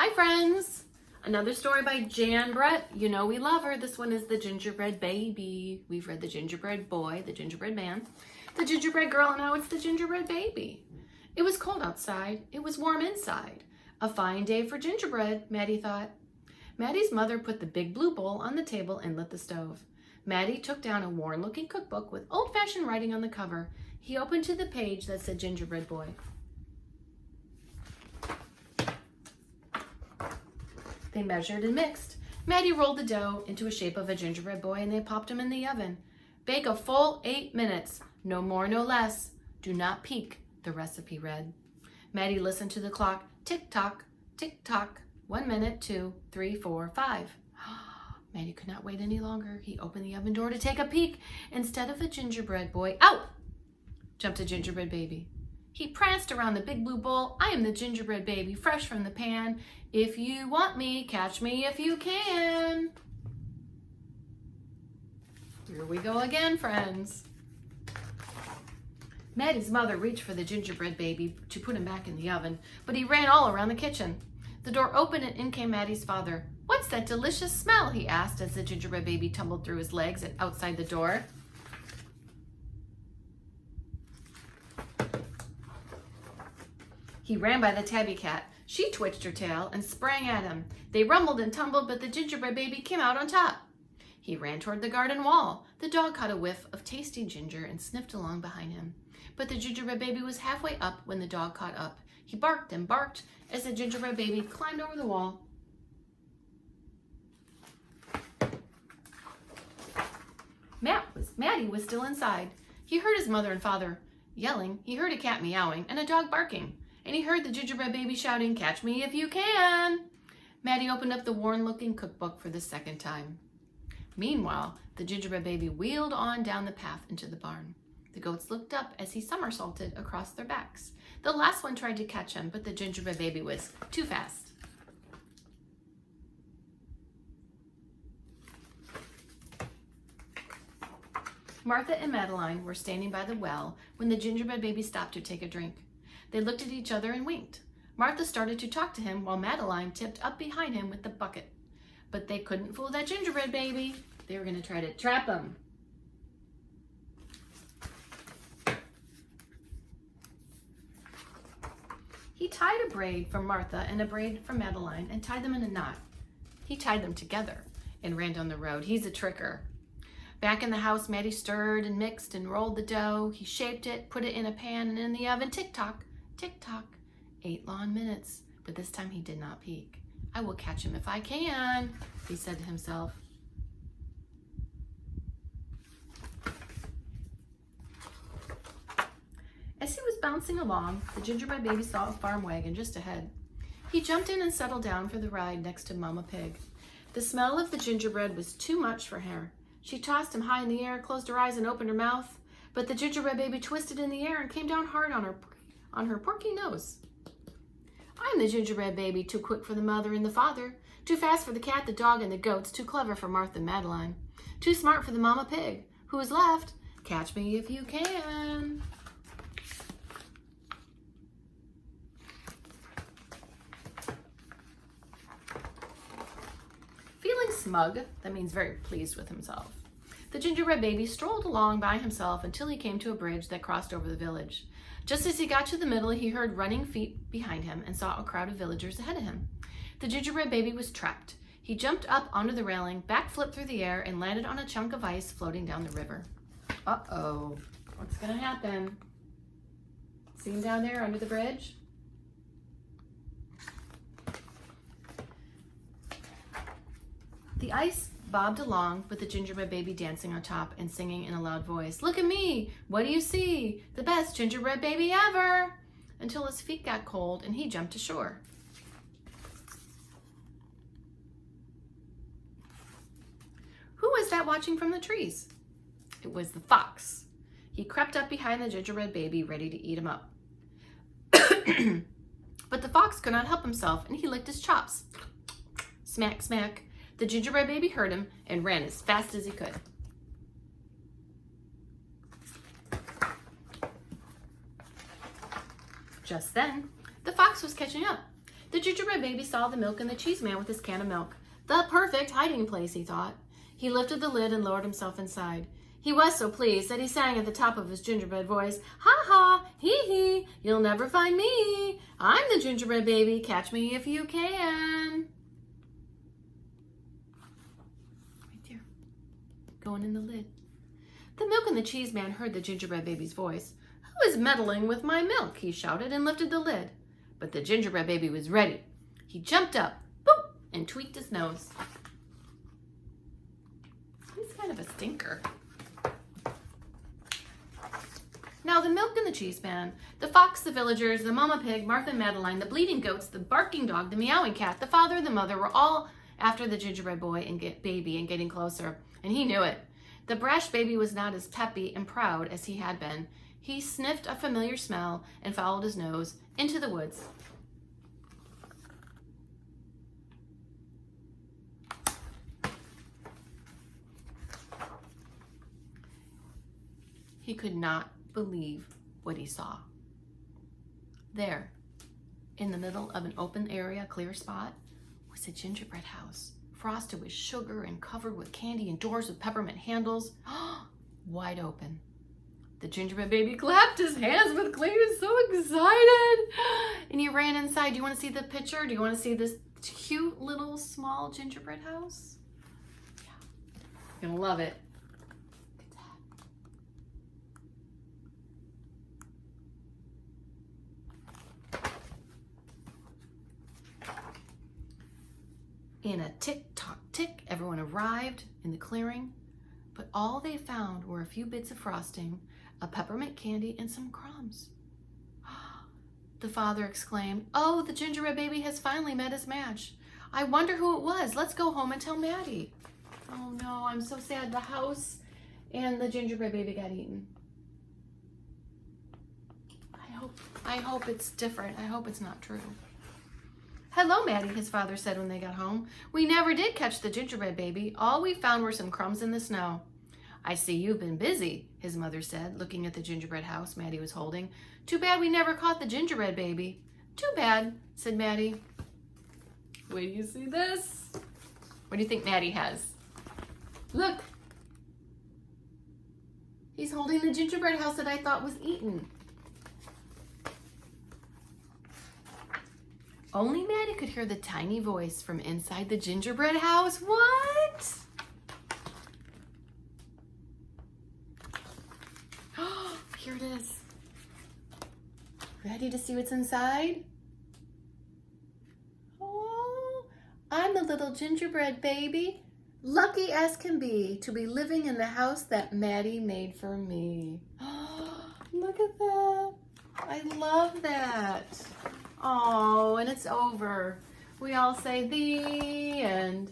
Hi friends! Another story by Gingerbread. You know we love her. This one is the Gingerbread Baby. We've read the Gingerbread Boy, the Gingerbread Man, the Gingerbread Girl, and now it's the Gingerbread Baby. It was cold outside. It was warm inside. A fine day for gingerbread, Maddie thought. Maddie's mother put the big blue bowl on the table and lit the stove. Maddie took down a worn-looking cookbook with old-fashioned writing on the cover. He opened to the page that said Gingerbread Boy. They measured and mixed. Maddie rolled the dough into a shape of a gingerbread boy and they popped him in the oven. Bake a full 8 minutes, no more, no less. Do not peek, the recipe read. Maddie listened to the clock. Tick-tock, tick-tock. 1 minute, 2, 3, 4, 5. Maddie could not wait any longer. He opened the oven door to take a peek. Instead of a gingerbread boy, out jumped a gingerbread baby. He pranced around the big blue bowl. I am the gingerbread baby, fresh from the pan. If you want me, catch me if you can. Here we go again, friends. Maddie's mother reached for the gingerbread baby to put him back in the oven, but he ran all around the kitchen. The door opened and in came Maddie's father. What's that delicious smell? He asked as the gingerbread baby tumbled through his legs and outside the door. He ran by the tabby cat. She twitched her tail and sprang at him. They rumbled and tumbled, but the gingerbread baby came out on top. He ran toward the garden wall. The dog caught a whiff of tasty ginger and sniffed along behind him. But the gingerbread baby was halfway up when the dog caught up. He barked and barked as the gingerbread baby climbed over the wall. Maddie was still inside. He heard his mother and father yelling. He heard a cat meowing and a dog barking. And he heard the gingerbread baby shouting, catch me if you can. Maddie opened up the worn-looking cookbook for the second time. Meanwhile, the gingerbread baby wheeled on down the path into the barn. The goats looked up as he somersaulted across their backs. The last one tried to catch him, but the gingerbread baby was too fast. Martha and Madeline were standing by the well when the gingerbread baby stopped to take a drink. They looked at each other and winked. Martha started to talk to him while Madeline tipped up behind him with the bucket. But they couldn't fool that gingerbread baby. They were going to try to trap him. He tied a braid from Martha and a braid from Madeline and tied them in a knot. He tied them together and ran down the road. He's a tricker. Back in the house, Maddie stirred and mixed and rolled the dough. He shaped it, put it in a pan and in the oven. Tick-tock, tick-tock. 8 long minutes, but this time he did not peek. I will catch him if I can, he said to himself. As he was bouncing along, the gingerbread baby saw a farm wagon just ahead. He jumped in and settled down for the ride next to Mama Pig. The smell of the gingerbread was too much for her. She tossed him high in the air, closed her eyes, and opened her mouth. But the gingerbread baby twisted in the air and came down hard on her porky nose. I'm the gingerbread baby, too quick for the mother and the father, too fast for the cat, the dog, and the goats, too clever for Martha and Madeline, too smart for the Mama Pig. Who is left? Catch me if you can. Feeling smug, that means very pleased with himself, the gingerbread baby strolled along by himself until he came to a bridge that crossed over the village. Just as he got to the middle, he heard running feet behind him and saw a crowd of villagers ahead of him. The gingerbread baby was trapped. He jumped up onto the railing, backflipped through the air, and landed on a chunk of ice floating down the river. Uh-oh, what's gonna happen? See him down there under the bridge? The ice bobbed along with the gingerbread baby dancing on top and singing in a loud voice, look at me, what do you see? The best gingerbread baby ever! Until his feet got cold and he jumped ashore. Who was that watching from the trees? It was the fox. He crept up behind the gingerbread baby, ready to eat him up. But the fox could not help himself and he licked his chops. Smack, smack. The gingerbread baby heard him and ran as fast as he could. Just then, the fox was catching up. The gingerbread baby saw the milk and the cheese man with his can of milk. The perfect hiding place, he thought. He lifted the lid and lowered himself inside. He was so pleased that he sang at the top of his gingerbread voice, "Ha ha, hee hee, you'll never find me. I'm the gingerbread baby, catch me if you can." Right there, going in the lid. The milk and the cheese man heard the gingerbread baby's voice. "Who is meddling with my milk?" he shouted and lifted the lid. But the gingerbread baby was ready. He jumped up, boop, and tweaked his nose. He's kind of a stinker. Now the milk and the cheese man, the fox, the villagers, the mama pig, Martha and Madeline, the bleeding goats, the barking dog, the meowing cat, the father and the mother were all after the gingerbread boy and baby and getting closer, and he knew it. The brash baby was not as peppy and proud as he had been. He sniffed a familiar smell and followed his nose into the woods. He could not believe what he saw. There, in the middle of an open area, clear spot, was a gingerbread house, frosted with sugar and covered with candy and doors with peppermint handles, wide open. The gingerbread baby clapped his hands with glee. He was so excited. And he ran inside. Do you want to see the picture? Do you want to see this cute little small gingerbread house? Yeah. You're going to love it. In a tick-tock-tick, everyone arrived in the clearing, but all they found were a few bits of frosting, a peppermint candy, and some crumbs. The father exclaimed, "Oh, the gingerbread baby has finally met his match. I wonder who it was. Let's go home and tell Maddie." Oh no, I'm so sad. The house and the gingerbread baby got eaten. I hope it's different. I hope it's not true. "Hello, Maddie," his father said when they got home. "We never did catch the gingerbread baby. All we found were some crumbs in the snow." "I see you've been busy," his mother said, looking at the gingerbread house Maddie was holding. "Too bad we never caught the gingerbread baby." "Too bad," said Maddie. Wait till you see this. What do you think Maddie has? Look. He's holding the gingerbread house that I thought was eaten. Only Maddie could hear the tiny voice from inside the gingerbread house. What? Here it is. Ready to see what's inside? Oh, I'm the little gingerbread baby. Lucky as can be to be living in the house that Maddie made for me. Look at that. I love that. Oh, and it's over. We all say the end.